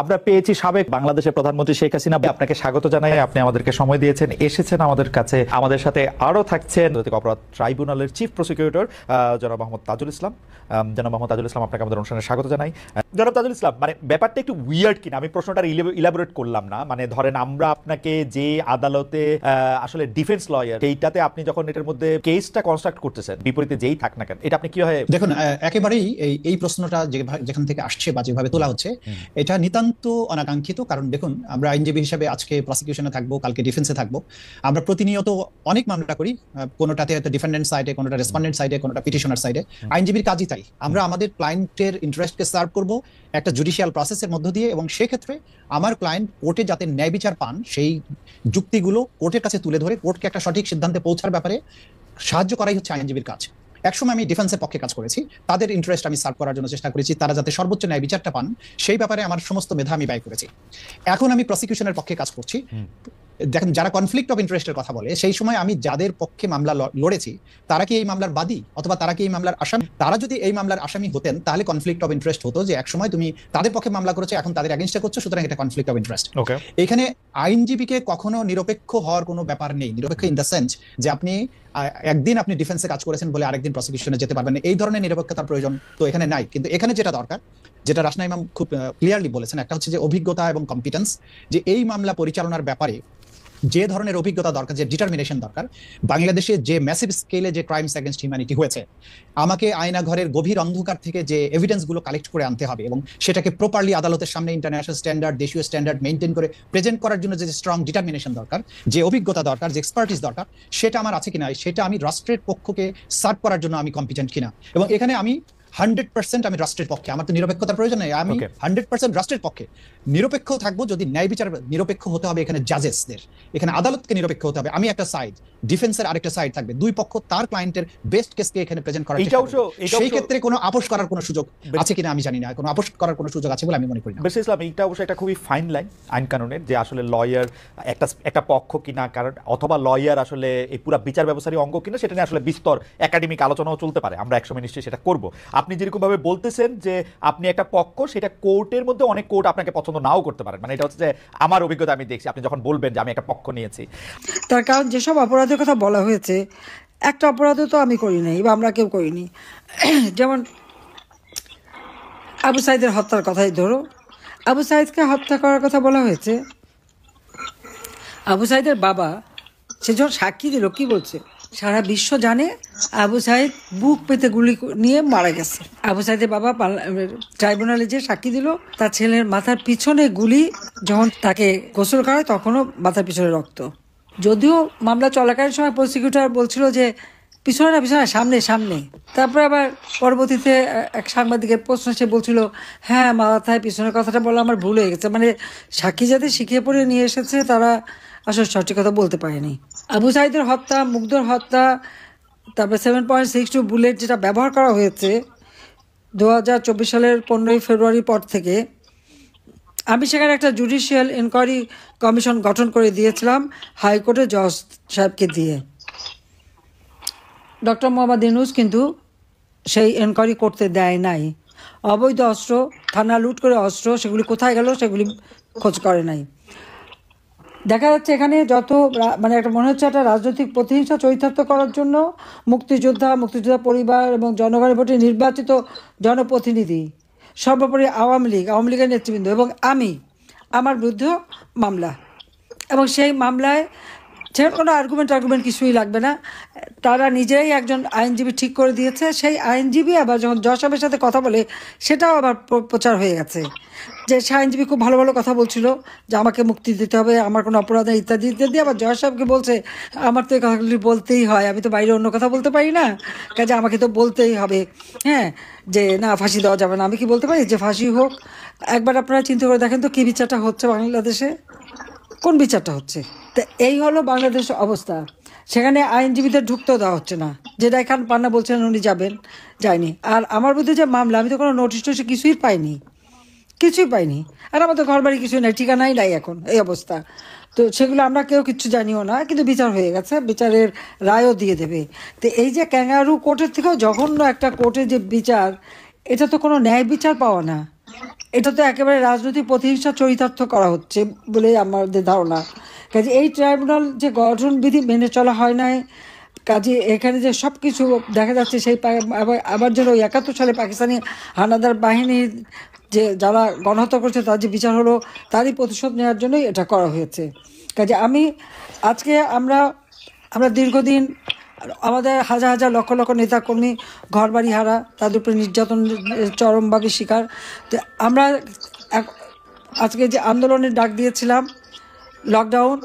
আমরা পেয়েছি সাবেক বাংলাদেশের প্রধানমন্ত্রী শেখ হাসিনা। আপনাকে স্বাগত জানাই, আপনি আমাদেরকে সময় দিয়েছেন, এসেছেন আমাদের কাছে। আমাদের সাথে আরো থাকছেন অপরাধ ট্রাইব্যুনালের চিফ প্রসিকিউটর জনাব মোহাম্মদ তাজুল ইসলাম। জনাব মোহাম্মদ তাজুল ইসলাম, আপনাকে আমাদের অনুষ্ঠানে স্বাগত জানাই। জনাব তাজুল ইসলাম, মানে ব্যাপারটা একটু উইয়ার্ড কিনা, আমি প্রশ্নটা ইলাবোরেট করলাম না। মানে ধরেন আমরা আপনাকে যে আদালতে আসলে ডিফেন্স লয়ার, সেইটাতে আপনি যখন এটার মধ্যে কেসটা কনস্ট্রাক্ট করতেছেন, বিপরীতে যেই থাক না কেন, এটা আপনি কিভাবে দেখুন? একেবারেই এই প্রশ্নটা যেখান থেকে আসছে বা যেভাবে তোলা হচ্ছে, এটা নিতান্ত অনাকাঙ্ক্ষিত। কারণ দেখুন, আমরা আইনজীবী হিসেবে আজকে প্রসিকিউশনে থাকবো, কালকে ডিফেন্সে থাকবো। আমরা প্রতিনিয়ত অনেক মামলা করি, কোনোটাতে ডিফেন্ডেন্ট সাইডে, কোনোটা রেসপন্ডেন্ট সাইডে, কোনোটা পিটিশনার সাইডে। আইনজীবীর কাজই তাই। আমরা আমাদের ক্লায়েন্টের ইন্টারেস্টকে সার্ভ করব একটা জুডিশিয়াল প্রসেসের মধ্য দিয়ে, এবং সেক্ষেত্রে আমার ক্লায়েন্ট কোর্টে যাতে ন্যায় বিচার পান, সেই যুক্তিগুলো কোর্টের কাছে তুলে ধরে কোর্টকে একটা সঠিক সিদ্ধান্তে পৌঁছার ব্যাপারে সাহায্য করাই হচ্ছে আইনজীবীর কাজ। একসময় আমি ডিফেন্সের পক্ষে কাজ করেছি, তাদের ইন্টারেস্ট আমি সার্ভ করার জন্য চেষ্টা করেছি, তারা যাতে সর্বোচ্চ ন্যায় বিচারটা পান সেই ব্যাপারে আমার সমস্ত মেধা আমি ব্যয় করেছি। এখন আমি প্রসিকিউশনের পক্ষে কাজ করছি। দেখেন, যারা কনফ্লিক্ট অফ ইন্টারেস্টের কথা বলে, সেই সময় আমি যাদের পক্ষে মামলা লড়েছি, তারা কি এই মামলার বাদী অথবা তারা কি এই মামলার আসামি? তারা যদি এই মামলার আসামি হতেন, তাহলে কনফ্লিক্ট অফ ইন্টারেস্ট হতো যে একসময় তুমি তাদের পক্ষে মামলা করেছো, এখন তাদের এগেইনস্টে করছো, সুতরাং এটা কনফ্লিক্ট অফ ইন্টারেস্ট। এখানে আইনজীবীকে কখনো নিরপেক্ষ হওয়ার কোনো ব্যাপার নেই। নিরপেক্ষ ইন দ্য সেন্স যে আপনি একদিন আপনি ডিফেন্সে কাজ করেছেন বলে আরেকদিন প্রসিকিউশনে যেতে পারবেন, এই ধরনের নিরপেক্ষতার প্রয়োজন তো এখানে নাই। কিন্তু এখানে যেটা দরকার, যেটা রাসনা ইমাম খুব ক্লিয়ারলি বলেছেন, একটা হচ্ছে যে অভিজ্ঞতা এবং কম্পিটেন্স। যে এই মামলা পরিচালনার ব্যাপারে যে ধরনের অভিজ্ঞতা দরকার, যে ডিটারমিনেশন দরকার, বাংলাদেশে যে ম্যাসিভ স্কেলে যে ক্রাইমস এগেইনস্ট হিউম্যানিটি হয়েছে, আমাকে আয়নাঘরের গভীর অন্ধকার থেকে যে এভিডেন্সগুলো কালেক্ট করে আনতে হবে এবং সেটাকে প্রপারলি আদালতের সামনে ইন্টারন্যাশনাল স্ট্যান্ডার্ড, দেশীয় স্ট্যান্ডার্ড মেনটেন করে প্রেজেন্ট করার জন্য যে স্ট্রং ডিটারমিনেশন দরকার, যে অভিজ্ঞতা দরকার, যে এক্সপার্টিস দরকার, সেটা আমার আছে কিনা, সেটা আমি রাষ্ট্রের পক্ষকে সার্ভ করার জন্য আমি কম্পিটেন্ট কিনা। এবং এখানে আমি 100% আমি রাষ্ট্রের পক্ষে। আমার তো নিরপেক্ষতার প্রয়োজন নেই, আমি 100% রাষ্ট্রের পক্ষে। নিরপেক্ষ থাকবো যদি ন্যায় বিচার নিরপেক্ষ হতে হবে, এখানে জাজেসদের, এখানে আদালতকে নিরপেক্ষ হতে হবে। আমি একটা সাইড, ডিফেন্সের আরেকটা সাইড থাকবে, দুই পক্ষ তার ক্লায়েন্টের বেস্ট কেসকে এখানে প্রেজেন্ট করার চেষ্টা করবে। সেই ক্ষেত্রে কোনো আপোষ করার কোনো সুযোগ আছে কিনা আমি জানি না, কোনো আপোষ করার কোনো সুযোগ আছে বলে আমি মনে করি না। বেশ ইসলাম, এইটা অবশ্যই একটা খুবই ফাইন লাইন আইন কানুনের, যে আসলে লয়ার একটা পক্ষ কিনা, কারণ অথবা লয়ার আসলে এই পুরো বিচার ব্যবস্থারই অঙ্গ কিনা, সেটা নিয়ে আসলে বিস্তর একাডেমিক আলোচনাও চলতে পারে। আমরা একসময় নিশ্চয়ই সেটা করব। আপনি যেরকম ভাবে বলতেছেন যে আপনি একটা পক্ষ, সেটা কোর্টের মধ্যে অনেক কোর্ট আপনাকে পছন্দ নাও করতে পারেন। মানে এটা হচ্ছে যে আমার অভিজ্ঞতা আমি দেখছি, আপনি যখন বলবেন যে আমি একটা পক্ষ নিয়েছি, তার কারণ যেসব অপরাধের কথা বলা হয়েছে, একটা অপরাধও তো আমি করি নাই বা আমরা কেউ করিনি। যেমন আবু সাইদের হত্যার কথাই ধরো, আবু সাইদকে হত্যা করার কথা বলা হয়েছে। আবু সাইদের বাবা সে যখন সাক্ষী দিল, কি বলছে? সারা বিশ্ব জানে আবু সাইদ বুক পেতে গুলি নিয়ে মারা গেছে। আবু সাইদের বাবা ট্রাইব্যুনালে যে সাক্ষী দিল, তার ছেলের মাথার পিছনে গুলি, যখন তাকে গোসল করায় তখনও মাথার পিছনে রক্ত। যদিও মামলা চলাকালীন সময় প্রসিকিউটর বলছিল যে পিছনে না, পিছনে সামনে সামনে। তারপরে আবার পরবর্তীতে এক সাংবাদিকের প্রশ্ন সে বলছিল, হ্যাঁ মাথায় পিছনের কথাটা বলা আমার ভুল হয়ে গেছে। মানে সাক্ষী যাতে শিখিয়ে পড়ে নিয়ে এসেছে, তারা আসলে সঠিক কথা বলতে পারেনি। আবু সাইদের হত্যা, মুগ্ধর হত্যা, তারপরে 7.62 বুলেট যেটা ব্যবহার করা হয়েছে 2024 সালের 15ই ফেব্রুয়ারি পর থেকে, আমি সেখানে একটা জুডিশিয়াল ইনকোয়ারি কমিশন গঠন করে দিয়েছিলাম হাইকোর্টের জজ সাহেবকে দিয়ে। ডক্টর মোহাম্মদ ইউনূস কিন্তু সেই এনকোয়ারি করতে দেয় নাই। অবৈধ অস্ত্র, থানা লুট করে অস্ত্র, সেগুলি কোথায় গেল সেগুলি খোঁজ করে নাই। দেখা যাচ্ছে এখানে যত মানে একটা মনে হচ্ছে একটা রাজনৈতিক প্রতিহিংসা চরিতার্থ করার জন্য মুক্তিযোদ্ধা পরিবার এবং জনগণের ভোটে নির্বাচিত জনপ্রতিনিধি, সর্বোপরি আওয়ামী লীগের নেতৃবৃন্দ এবং আমার বিরুদ্ধে মামলা, এবং সেই মামলায় সে কোনো আর্গুমেন্ট কিছুই লাগবে না। তারা নিজেই একজন আইনজীবী ঠিক করে দিয়েছে। সেই আইনজীবী আবার যখন জজ সাহেবের সাথে কথা বলে, সেটাও আবার প্রচার হয়ে গেছে যে সে আইনজীবী খুব ভালো ভালো কথা বলছিল যে আমাকে মুক্তি দিতে হবে, আমার কোনো অপরাধ নেই ইত্যাদি ইত্যাদি। আবার জজ সাহেবকে বলছে আমার তো এই কথাগুলি বলতেই হয়, আমি তো বাইরে অন্য কথা বলতে পারি না, কাজে আমাকে তো বলতেই হবে, হ্যাঁ, যে না ফাঁসি দেওয়া যাবে না। আমি কি বলতে পারি যে ফাঁসি হোক? একবার আপনারা চিন্তা করে দেখেন তো কি বিচারটা হচ্ছে বাংলাদেশে, কোন বিচারটা হচ্ছে? তো এই হলো বাংলাদেশের অবস্থা। সেখানে আইনজীবীদের ঢুকতেও দেওয়া হচ্ছে না, যেটা এখান পান্না বলছেন উনি যায়নি। আর আমার বিরুদ্ধে যে মামলা, আমি তো কোনো নোটিশ কিছুই পাইনি। আর আমাদের ঘর বাড়ি কিছুই নাই, ঠিকানাই নাই এখন, এই অবস্থা। তো সেগুলো আমরা কেউ কিচ্ছু জানিও না, কিন্তু বিচার হয়ে গেছে, বিচারের রায়ও দিয়ে দেবে। তো এই যে ক্যাঙ্গারু কোর্টের থেকেও জঘন্য একটা কোর্টের যে বিচার, এটা তো কোনো ন্যায় বিচার পাওয়া না, এটা তো একেবারে রাজনৈতিক প্রতিহিংসা চরিতার্থ করা হচ্ছে বলে আমাদের ধারণা। কাজে এই ট্রাইব্যুনাল যে গঠনবিধি মেনে চলা হয় নাই, কাজে এখানে যে সব কিছু দেখা যাচ্ছে সেই আবার যেন 71 সালে পাকিস্তানি হানাদার বাহিনীর যে যারা গণহত্যা করছে তার যে বিচার হলো তারই প্রতিশোধ নেওয়ার জন্যই এটা করা হয়েছে। কাজে আজকে আমরা দীর্ঘদিন আমাদের হাজার হাজার লক্ষ লক্ষ নেতাকর্মী ঘরবাড়ি হারা, তাদের উপরে নির্যাতন চরমভাবে শিকার। তো আমরা আজকে যে আন্দোলনের ডাক দিয়েছিলাম লকডাউন,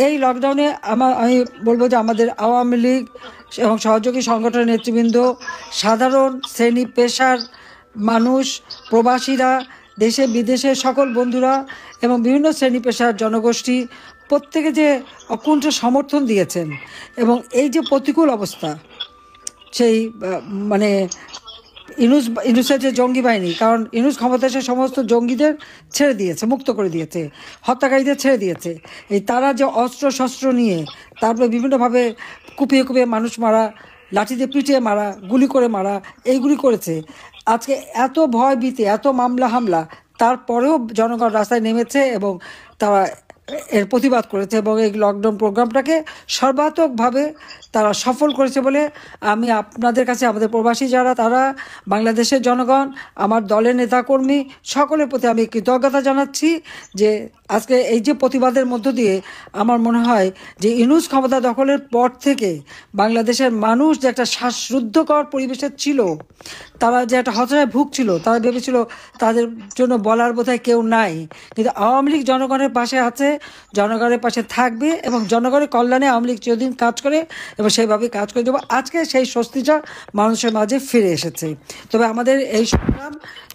এই লকডাউনে আমি বলবো যে আমাদের আওয়ামী লীগ এবং সহযোগী সংগঠনের নেতৃবৃন্দ, সাধারণ শ্রেণী পেশার মানুষ, প্রবাসীরা, দেশে বিদেশে সকল বন্ধুরা এবং বিভিন্ন শ্রেণী পেশার জনগোষ্ঠী প্রত্যেকে যে অকুণ্ঠ সমর্থন দিয়েছেন এবং এই যে প্রতিকূল অবস্থা, সেই মানে ইনুসের যে জঙ্গি বাহিনী, কারণ ইনুস ক্ষমতা এসে সমস্ত জঙ্গিদের ছেড়ে দিয়েছে, মুক্ত করে দিয়েছে, হত্যাকারীদের ছেড়ে দিয়েছে। এই তারা যে অস্ত্র শস্ত্র নিয়ে তারপরে বিভিন্নভাবে কুপিয়ে কুপিয়ে মানুষ মারা, লাঠি দিয়ে পিটিয়ে মারা, গুলি করে মারা, এইগুলি করেছে। আজকে এত ভয় ভীতি, এত মামলা হামলা, তারপরেও জনগণ রাস্তায় নেমেছে এবং তারা এর প্রতিবাদ করেছে এবং এই লকডাউন প্রোগ্রামটাকে সর্বাত্মকভাবে তারা সফল করেছে বলে আমি আপনাদের কাছে, আমাদের প্রবাসী যারা তারা, বাংলাদেশের জনগণ, আমার দলের নেতাকর্মী সকলের প্রতি আমি কৃতজ্ঞতা জানাচ্ছি যে আজকে এই যে প্রতিবাদের মধ্য দিয়ে আমার মনে হয় যে ইনুস ক্ষমতা দখলের পর থেকে বাংলাদেশের মানুষ যে একটা শ্বাসরুদ্ধকর পরিবেশে ছিল, তারা যে একটা হতাশায় ভুগছিল, তারা ভেবেছিল তাদের জন্য বলার বোধহয় কেউ নাই, কিন্তু আওয়ামী লীগ জনগণের পাশে আছে, জনগণের পাশে থাকবে এবং জনগণের কল্যাণে আওয়ামী লীগ চিরদিন কাজ করে এবং সেইভাবে কাজ করে দেবো। আজকে সেই স্বস্তিটা মানুষের মাঝে ফিরে এসেছে। তবে আমাদের এই সংগ্রাম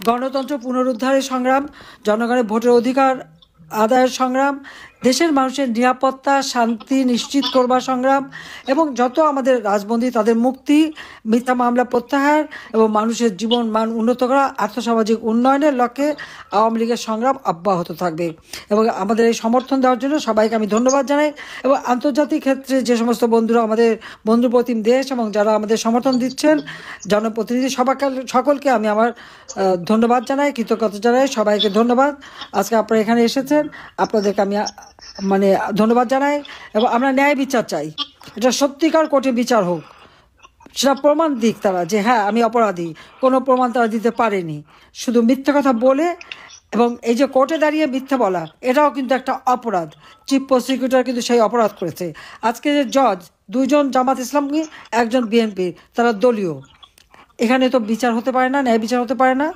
গণতন্ত্র পুনরুদ্ধারের সংগ্রাম, জনগণের ভোটের অধিকার আদায়ের সংগ্রাম, দেশের মানুষের নিরাপত্তা শান্তি নিশ্চিত করবার সংগ্রাম এবং যত আমাদের রাজবন্দী তাদের মুক্তি, মিথ্যা মামলা প্রত্যাহার এবং মানুষের জীবন মান উন্নত করা, আর্থসামাজিক উন্নয়নের লক্ষ্যে আওয়ামী লীগের সংগ্রাম অব্যাহত থাকবে। এবং আমাদের এই সমর্থন দেওয়ার জন্য সবাইকে আমি ধন্যবাদ জানাই এবং আন্তর্জাতিক ক্ষেত্রে যে সমস্ত বন্ধুরা, আমাদের বন্ধুপ্রতিম দেশ এবং যারা আমাদের সমর্থন দিচ্ছেন, জনপ্রতিনিধি সকলকে আমি আমার ধন্যবাদ জানাই, কৃতজ্ঞতা জানাই, সবাইকে ধন্যবাদ। আজকে আপনারা এখানে এসেছেন, আপনাদেরকে আমি ধন্যবাদ জানাই এবং আমরা ন্যায় বিচার চাই। এটা সত্যিকার কোর্টে বিচার হোক, সেটা প্রমাণ দিক তারা যে হ্যাঁ আমি অপরাধী। কোনো প্রমাণ তারা দিতে পারেনি, শুধু মিথ্যা কথা বলে এবং এই যে কোর্টে দাঁড়িয়ে মিথ্যা বলা, এটাও কিন্তু একটা অপরাধ। চিফ প্রসিকিউটর কিন্তু সেই অপরাধ করেছে। আজকে যে জজ, 2 জন জামাত ইসলামী, 1 জন বিএনপি, তারা দলীয়। এখানে তো বিচার হতে পারে না, ন্যায় বিচার হতে পারে না।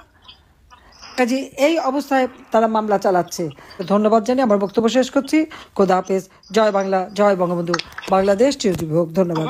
কাজে এই অবস্থায় তারা মামলা চালাচ্ছে। ধন্যবাদ জানিয়ে আমার বক্তব্য শেষ করছি। খোদা হাফেজ। জয় বাংলা, জয় বঙ্গবন্ধু, বাংলাদেশ চিরজীবী হোক। ধন্যবাদ।